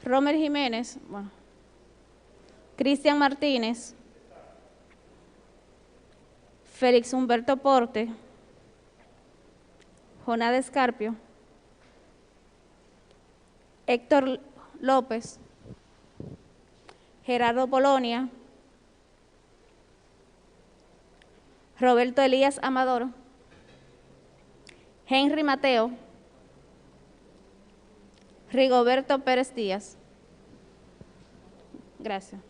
Romer Jiménez, bueno, Cristian Martínez, Félix Humberto Porte, Jonás Escarpio, Héctor López, Gerardo Polonia, Roberto Elías Amador, Henry Mateo, Rigoberto Pérez Díaz. Gracias.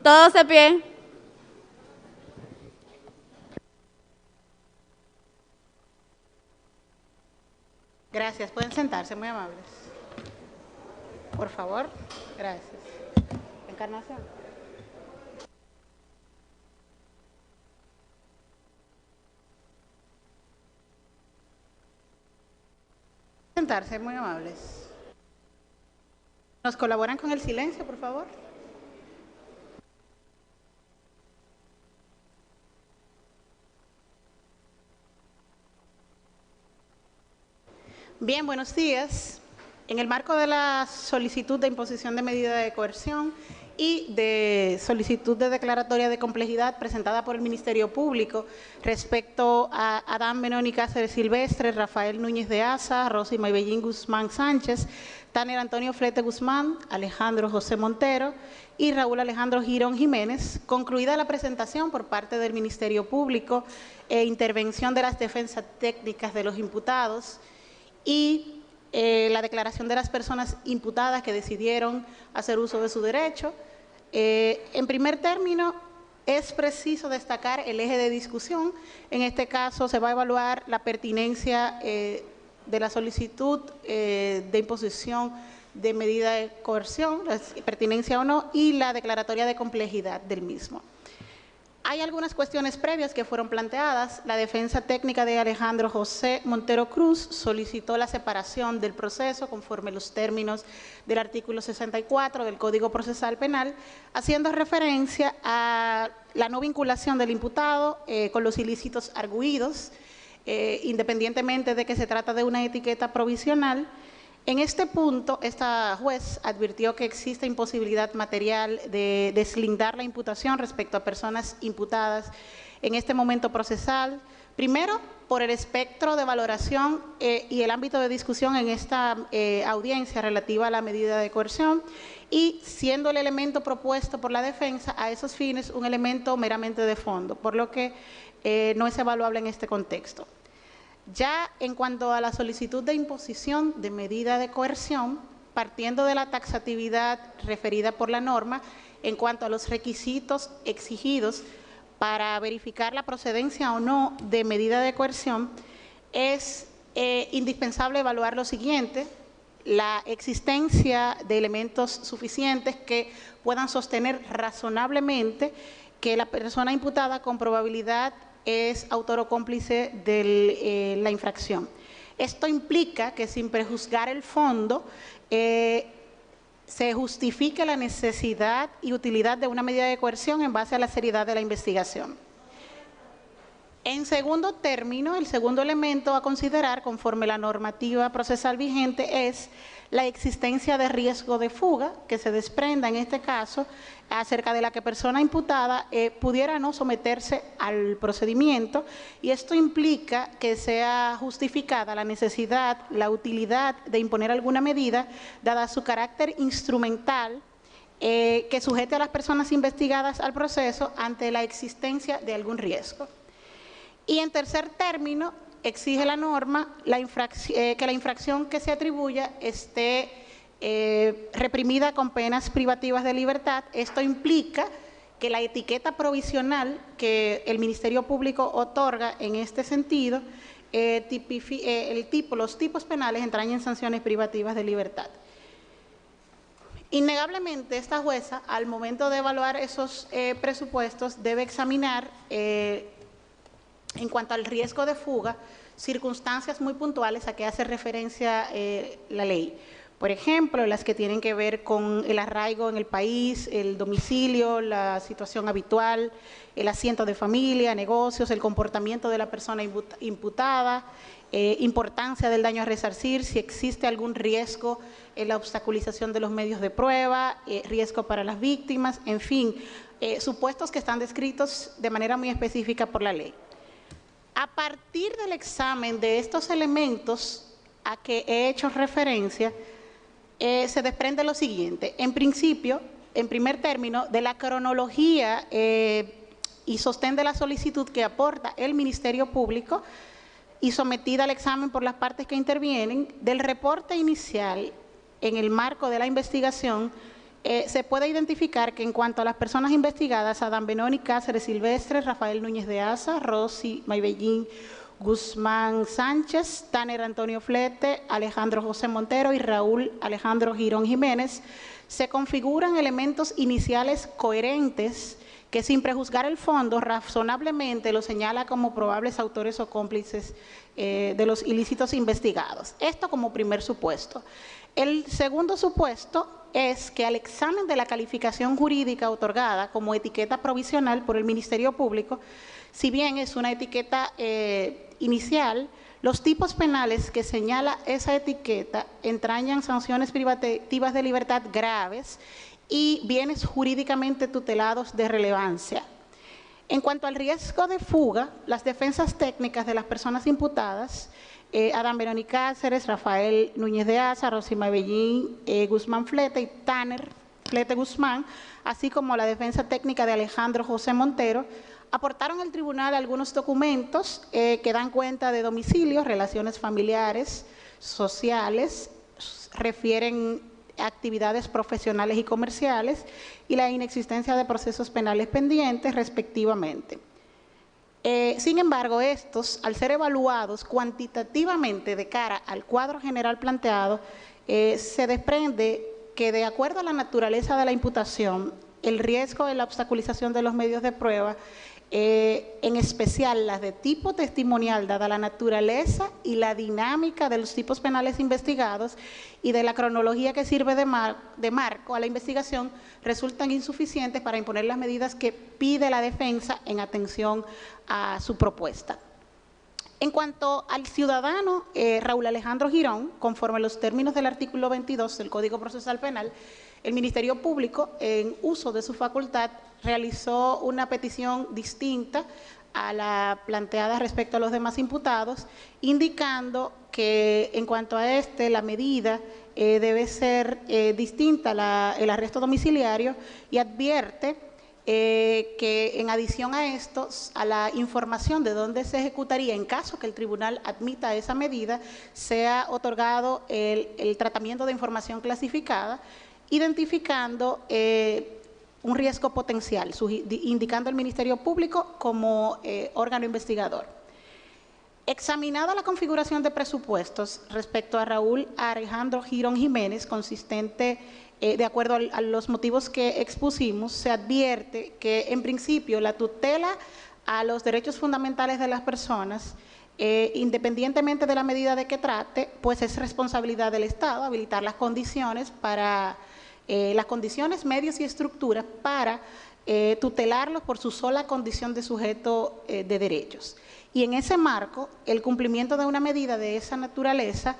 Todos de pie. Gracias. Pueden sentarse, muy amables. Por favor. Gracias. Encarnación. Sentarse, muy amables. ¿Nos colaboran con el silencio, por favor? Bien, buenos días. En el marco de la solicitud de imposición de medida de coerción y de solicitud de declaratoria de complejidad presentada por el Ministerio Público respecto a Adán Benoni Cáceres Silvestre, Rafael Núñez de Asa, Rosy Maybellín Guzmán Sánchez, Tanner Antonio Flete Guzmán, Alejandro José Montero y Raúl Alejandro Girón Jiménez, concluida la presentación por parte del Ministerio Público e intervención de las defensas técnicas de los imputados y la declaración de las personas imputadas que decidieron hacer uso de su derecho. En primer término, es preciso destacar el eje de discusión. En este caso se va a evaluar la pertinencia de la solicitud de imposición de medida de coerción, la pertinencia o no, y la declaratoria de complejidad del mismo. Hay algunas cuestiones previas que fueron planteadas. La defensa técnica de Alejandro José Montero Cruz solicitó la separación del proceso conforme los términos del artículo 64 del Código Procesal Penal, haciendo referencia a la no vinculación del imputado con los ilícitos arguidos, independientemente de que se trata de una etiqueta provisional. En este punto, esta juez advirtió que existe imposibilidad material de deslindar la imputación respecto a personas imputadas en este momento procesal, primero por el espectro de valoración y el ámbito de discusión en esta audiencia relativa a la medida de coerción, y siendo el elemento propuesto por la defensa a esos fines un elemento meramente de fondo, por lo que no es evaluable en este contexto. Ya en cuanto a la solicitud de imposición de medida de coerción, partiendo de la taxatividad referida por la norma en cuanto a los requisitos exigidos para verificar la procedencia o no de medida de coerción, es indispensable evaluar lo siguiente: la existencia de elementos suficientes que puedan sostener razonablemente que la persona imputada con probabilidad es autor o cómplice de la infracción. Esto implica que, sin prejuzgar el fondo, se justifique la necesidad y utilidad de una medida de coerción en base a la seriedad de la investigación. En segundo término, el segundo elemento a considerar conforme la normativa procesal vigente es la existencia de riesgo de fuga que se desprenda en este caso acerca de la que persona imputada pudiera no someterse al procedimiento, y esto implica que sea justificada la necesidad, la utilidad de imponer alguna medida dada su carácter instrumental que sujete a las personas investigadas al proceso ante la existencia de algún riesgo. Y en tercer término, exige la norma que la infracción que se atribuya esté reprimida con penas privativas de libertad. Esto implica que la etiqueta provisional que el Ministerio Público otorga en este sentido, los tipos penales entrañen sanciones privativas de libertad. Innegablemente, esta jueza, al momento de evaluar esos presupuestos, debe examinar en cuanto al riesgo de fuga, circunstancias muy puntuales a que hace referencia la ley. Por ejemplo, las que tienen que ver con el arraigo en el país, el domicilio, la situación habitual, el asiento de familia, negocios, el comportamiento de la persona imputada, importancia del daño a resarcir, si existe algún riesgo en la obstaculización de los medios de prueba, riesgo para las víctimas, en fin, supuestos que están descritos de manera muy específica por la ley. A partir del examen de estos elementos a que he hecho referencia, se desprende lo siguiente. En principio, en primer término, de la cronología y sostén de la solicitud que aporta el Ministerio Público y sometida al examen por las partes que intervienen, del reporte inicial en el marco de la investigación se puede identificar que en cuanto a las personas investigadas, Adán Benoni Cáceres Silvestre, Rafael Núñez de Asa, Rosy Maybellín Guzmán Sánchez, Tanner Antonio Flete, Alejandro José Montero y Raúl Alejandro Girón Jiménez, se configuran elementos iniciales coherentes que, sin prejuzgar el fondo, razonablemente lo señala como probables autores o cómplices de los ilícitos investigados. Esto como primer supuesto. El segundo supuesto es que al examen de la calificación jurídica otorgada como etiqueta provisional por el Ministerio Público, si bien es una etiqueta inicial, los tipos penales que señala esa etiqueta entrañan sanciones privativas de libertad graves y bienes jurídicamente tutelados de relevancia. En cuanto al riesgo de fuga, las defensas técnicas de las personas imputadas, Adán Benoni Cáceres, Rafael Núñez de Asa, Rosy Maybellín Guzmán Flete y Tanner Flete Guzmán, así como la defensa técnica de Alejandro José Montero, aportaron al tribunal algunos documentos que dan cuenta de domicilios, relaciones familiares, sociales, refieren actividades profesionales y comerciales y la inexistencia de procesos penales pendientes, respectivamente. Sin embargo, estos, al ser evaluados cuantitativamente de cara al cuadro general planteado, se desprende que, de acuerdo a la naturaleza de la imputación, el riesgo de la obstaculización de los medios de prueba, en especial las de tipo testimonial, dada la naturaleza y la dinámica de los tipos penales investigados y de la cronología que sirve de marco a la investigación, resultan insuficientes para imponer las medidas que pide la defensa en atención a su propuesta. En cuanto al ciudadano Raúl Alejandro Girón, conforme a los términos del artículo 22 del Código Procesal Penal, el Ministerio Público, en uso de su facultad, realizó una petición distinta a la planteada respecto a los demás imputados, indicando que en cuanto a la medida debe ser distinta el arresto domiciliario, y advierte que, en adición a esto, a la información de dónde se ejecutaría en caso que el tribunal admita esa medida, sea otorgado el tratamiento de información clasificada, identificando un riesgo potencial, indicando al Ministerio Público como órgano investigador. Examinada la configuración de presupuestos respecto a Raúl Alejandro Girón Jiménez, consistente de acuerdo a los motivos que expusimos, se advierte que, en principio, la tutela a los derechos fundamentales de las personas, independientemente de la medida de que trate, pues es responsabilidad del Estado habilitar las condiciones para las condiciones, medios y estructuras para tutelarlos por su sola condición de sujeto de derechos. Y en ese marco, el cumplimiento de una medida de esa naturaleza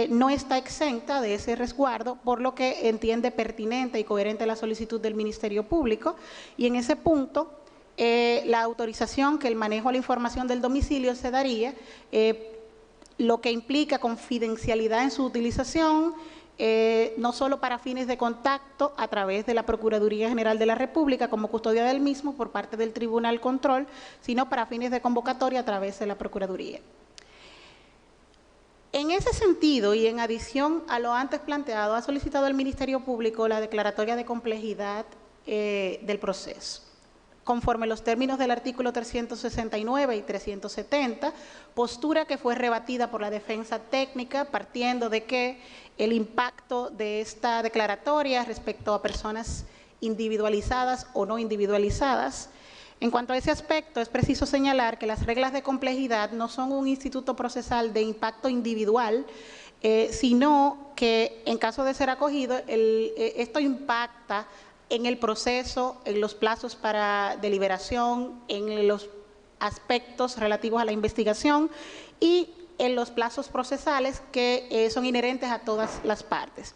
no está exenta de ese resguardo, por lo que entiende pertinente y coherente la solicitud del Ministerio Público. Y en ese punto, la autorización que el manejo a la información del domicilio se daría, lo que implica confidencialidad en su utilización, no solo para fines de contacto a través de la Procuraduría General de la República como custodia del mismo por parte del Tribunal Control, sino para fines de convocatoria a través de la Procuraduría. En ese sentido, y en adición a lo antes planteado, ha solicitado el Ministerio Público la declaratoria de complejidad del proceso, conforme los términos del artículo 369 y 370, postura que fue rebatida por la defensa técnica, partiendo de que el impacto de esta declaratoria respecto a personas individualizadas o no individualizadas. En cuanto a ese aspecto, es preciso señalar que las reglas de complejidad no son un instituto procesal de impacto individual, sino que, en caso de ser acogido, esto impacta en el proceso, en los plazos para deliberación, en los aspectos relativos a la investigación y en los plazos procesales que son inherentes a todas las partes.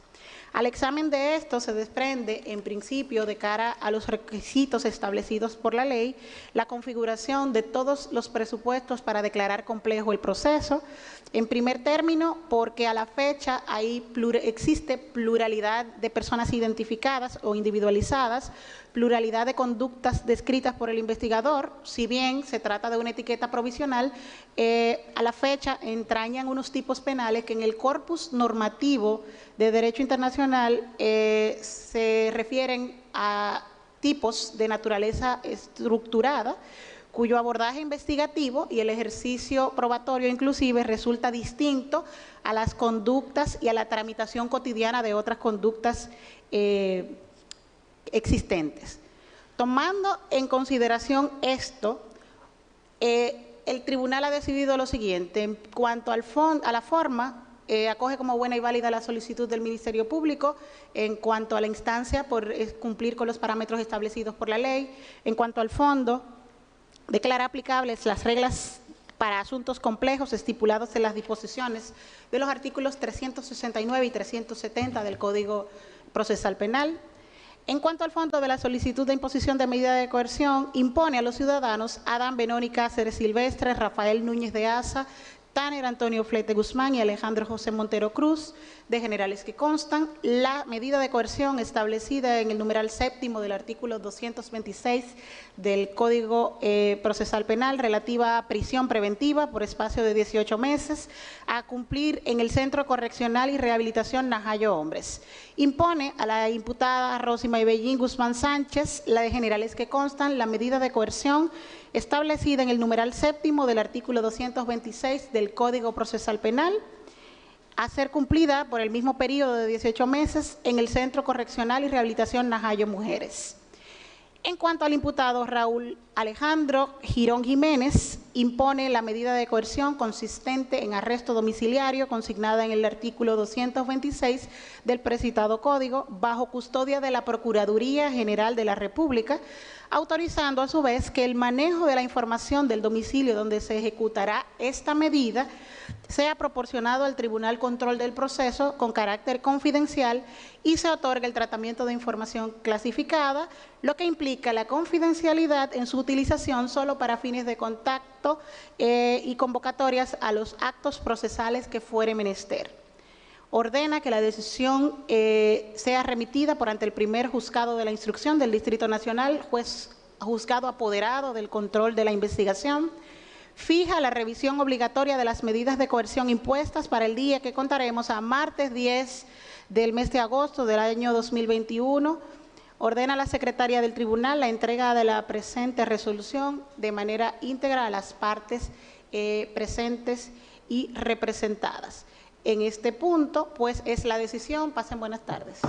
Al examen de esto se desprende, en principio, de cara a los requisitos establecidos por la ley, la configuración de todos los presupuestos para declarar complejo el proceso. En primer término, porque a la fecha existe pluralidad de personas identificadas o individualizadas, pluralidad de conductas descritas por el investigador. Si bien se trata de una etiqueta provisional, a la fecha entrañan unos tipos penales que, en el corpus normativo de Derecho Internacional se refieren a tipos de naturaleza estructurada, cuyo abordaje investigativo y el ejercicio probatorio inclusive resulta distinto a las conductas y a la tramitación cotidiana de otras conductas existentes. Tomando en consideración esto, el tribunal ha decidido lo siguiente: en cuanto a la forma, acoge como buena y válida la solicitud del Ministerio Público. En cuanto a la instancia, por cumplir con los parámetros establecidos por la ley. En cuanto al fondo, declara aplicables las reglas para asuntos complejos estipulados en las disposiciones de los artículos 369 y 370 del Código Procesal Penal. En cuanto al fondo de la solicitud de imposición de medida de coerción, impone a los ciudadanos Adán Benoni Cáceres Silvestre, Rafael Núñez de Asa, Tanner Antonio Flete Guzmán y Alejandro José Montero Cruz, de generales que constan, la medida de coerción establecida en el numeral séptimo del artículo 226 del Código Procesal Penal relativa a prisión preventiva por espacio de 18 meses a cumplir en el Centro Correccional y Rehabilitación Najayo Hombres. Impone a la imputada Rosy Maybellín Guzmán Sánchez, la de generales que constan, la medida de coerción establecida en el numeral séptimo del artículo 226 del Código Procesal Penal, a ser cumplida por el mismo periodo de 18 meses en el Centro Correccional y Rehabilitación Najayo Mujeres. En cuanto al imputado Raúl Alejandro Girón Jiménez, impone la medida de coerción consistente en arresto domiciliario consignada en el artículo 226 del precitado Código, bajo custodia de la Procuraduría General de la República, autorizando a su vez que el manejo de la información del domicilio donde se ejecutará esta medida sea proporcionado al Tribunal Control del Proceso con carácter confidencial y se otorga el tratamiento de información clasificada, lo que implica la confidencialidad en su utilización solo para fines de contacto y convocatorias a los actos procesales que fuere menester. Ordena que la decisión sea remitida por ante el primer juzgado de la instrucción del Distrito Nacional, juzgado apoderado del control de la investigación. Fija la revisión obligatoria de las medidas de coerción impuestas para el día que contaremos a martes 10 del mes de agosto del año 2021. Ordena a la secretaria del tribunal la entrega de la presente resolución de manera íntegra a las partes presentes y representadas. En este punto, pues, es la decisión. Pasen buenas tardes.